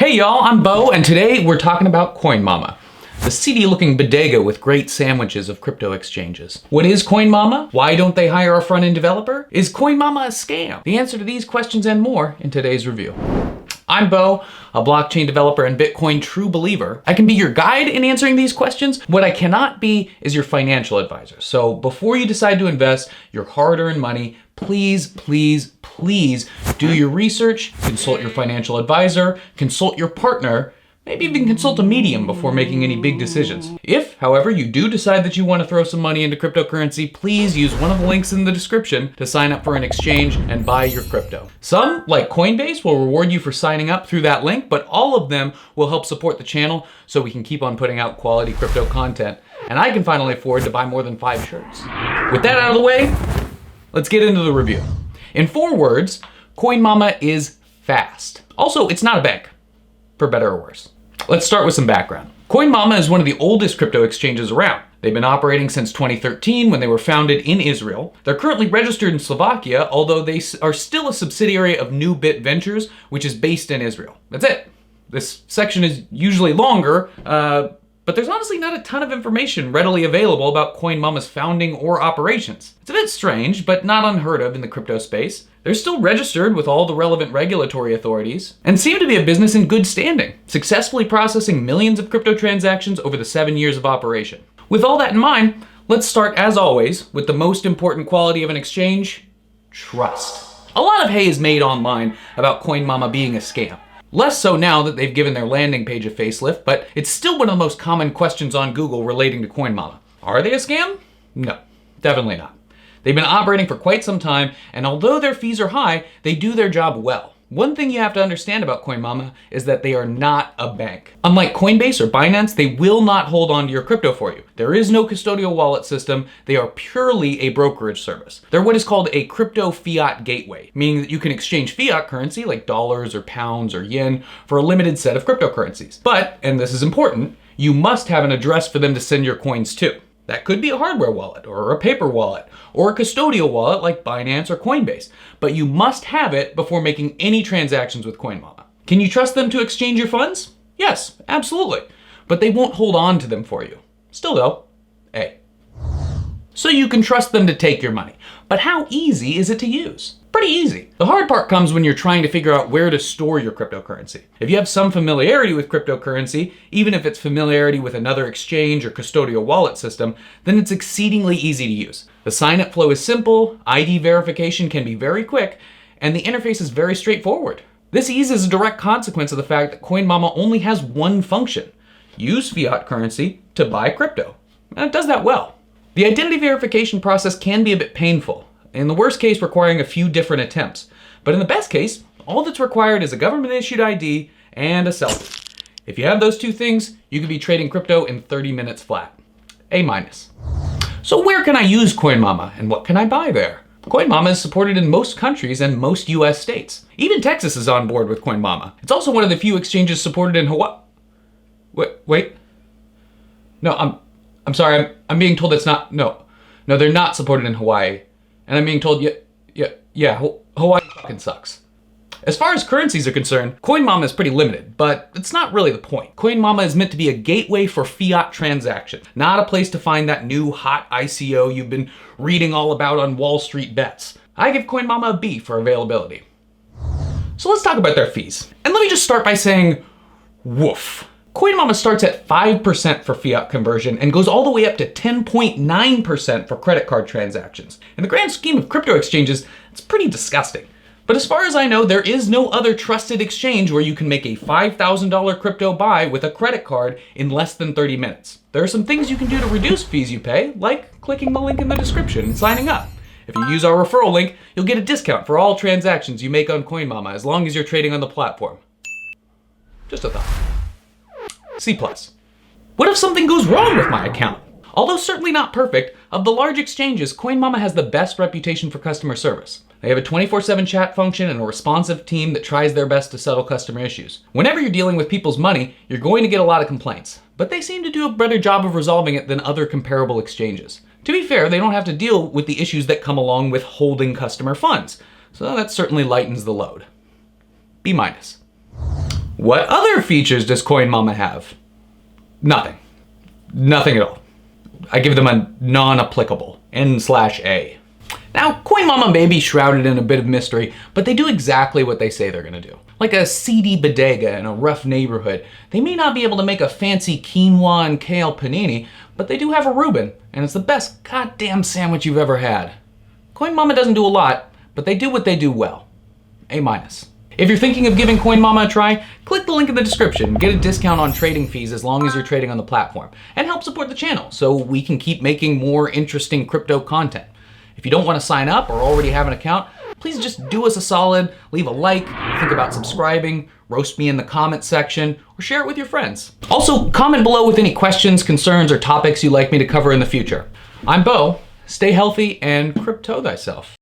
Hey y'all, I'm Bo, and today we're talking about Coinmama, the seedy-looking bodega with great sandwiches of crypto exchanges. What is Coinmama? Why don't they hire a front-end developer? Is Coinmama a scam? The answer to these questions and more in today's review. I'm Bo, a blockchain developer and Bitcoin true believer. I can be your guide in answering these questions. What I cannot be is your financial advisor. So before you decide to invest your hard-earned money, please do your research, consult your financial advisor, consult your partner, maybe even consult a medium before making any big decisions. If, however, you do decide that you want to throw some money into cryptocurrency, please use one of the links in the description to sign up for an exchange and buy your crypto. Some, like Coinbase, will reward you for signing up through that link, but all of them will help support the channel so we can keep on putting out quality crypto content, and I can finally afford to buy more than 5 shirts. With that out of the way, let's get into the review. In 4 words, Coinmama is fast. Also, it's not a bank, for better or worse. Let's start with some background. Coinmama is one of the oldest crypto exchanges around. They've been operating since 2013 when they were founded in Israel. They're currently registered in Slovakia, although they are still a subsidiary of New Bit Ventures, which is based in Israel. That's it. This section is usually longer, but there's honestly not a ton of information readily available about Coinmama's founding or operations. It's a bit strange, but not unheard of in the crypto space. They're still registered with all the relevant regulatory authorities and seem to be a business in good standing, successfully processing millions of crypto transactions over the 7 years of operation. With all that in mind, let's start, as always, with the most important quality of an exchange: trust. A lot of hay is made online about Coinmama being a scam. Less so now that they've given their landing page a facelift, but it's still one of the most common questions on Google relating to Coinmama. Are they a scam? No, definitely not. They've been operating for quite some time, and although their fees are high, they do their job well. One thing you have to understand about Coinmama is that they are not a bank. Unlike Coinbase or Binance, they will not hold on to your crypto for you. There is no custodial wallet system. They are purely a brokerage service. They're what is called a crypto fiat gateway, meaning that you can exchange fiat currency like dollars or pounds or yen for a limited set of cryptocurrencies. But, and this is important, you must have an address for them to send your coins to. That could be a hardware wallet or a paper wallet or a custodial wallet like Binance or Coinbase, but you must have it before making any transactions with Coinmama. Can you trust them to exchange your funds? Yes, absolutely, but they won't hold on to them for you. Still though, so you can trust them to take your money. But how easy is it to use? Pretty easy. The hard part comes when you're trying to figure out where to store your cryptocurrency. If you have some familiarity with cryptocurrency, even if it's familiarity with another exchange or custodial wallet system, then it's exceedingly easy to use. The sign-up flow is simple, ID verification can be very quick, and the interface is very straightforward. This ease is a direct consequence of the fact that Coinmama only has one function: use fiat currency to buy crypto. And it does that well. The identity verification process can be a bit painful, in the worst case requiring a few different attempts. But in the best case, all that's required is a government-issued ID and a selfie. If you have those 2 things, you could be trading crypto in 30 minutes flat. A-. So where can I use Coinmama and what can I buy there? Coinmama is supported in most countries and most US states. Even Texas is on board with Coinmama. It's also one of the few exchanges supported in Hawaii. Wait. No, I'm sorry, I'm being told it's not, no, they're not supported in Hawaii. And I'm being told, Hawaii fucking sucks. As far as currencies are concerned, Coinmama is pretty limited, but it's not really the point. Coinmama is meant to be a gateway for fiat transactions, not a place to find that new hot ICO you've been reading all about on Wall Street bets. I give Coinmama a B for availability. So let's talk about their fees. And let me just start by saying, woof. Coinmama starts at 5% for fiat conversion and goes all the way up to 10.9% for credit card transactions. In the grand scheme of crypto exchanges, it's pretty disgusting. But as far as I know, there is no other trusted exchange where you can make a $5,000 crypto buy with a credit card in less than 30 minutes. There are some things you can do to reduce fees you pay, like clicking the link in the description and signing up. If you use our referral link, you'll get a discount for all transactions you make on Coinmama as long as you're trading on the platform. Just a thought. C+. What if something goes wrong with my account? Although certainly not perfect, of the large exchanges, Coinmama has the best reputation for customer service. They have a 24/7 chat function and a responsive team that tries their best to settle customer issues. Whenever you're dealing with people's money, you're going to get a lot of complaints, but they seem to do a better job of resolving it than other comparable exchanges. To be fair, they don't have to deal with the issues that come along with holding customer funds, so that certainly lightens the load. B-. What other features does Coinmama have? Nothing. Nothing at all. I give them a non-applicable, N/A. Now, Coinmama may be shrouded in a bit of mystery, but they do exactly what they say they're gonna do. Like a seedy bodega in a rough neighborhood, they may not be able to make a fancy quinoa and kale panini, but they do have a Reuben, and it's the best goddamn sandwich you've ever had. Coinmama doesn't do a lot, but they do what they do well. A-. If you're thinking of giving Coinmama a try, click the link in the description and get a discount on trading fees as long as you're trading on the platform, and help support the channel so we can keep making more interesting crypto content. If you don't want to sign up or already have an account, please just do us a solid, leave a like, think about subscribing, roast me in the comment section, or share it with your friends. Also, comment below with any questions, concerns, or topics you'd like me to cover in the future. I'm Bo, stay healthy and crypto thyself.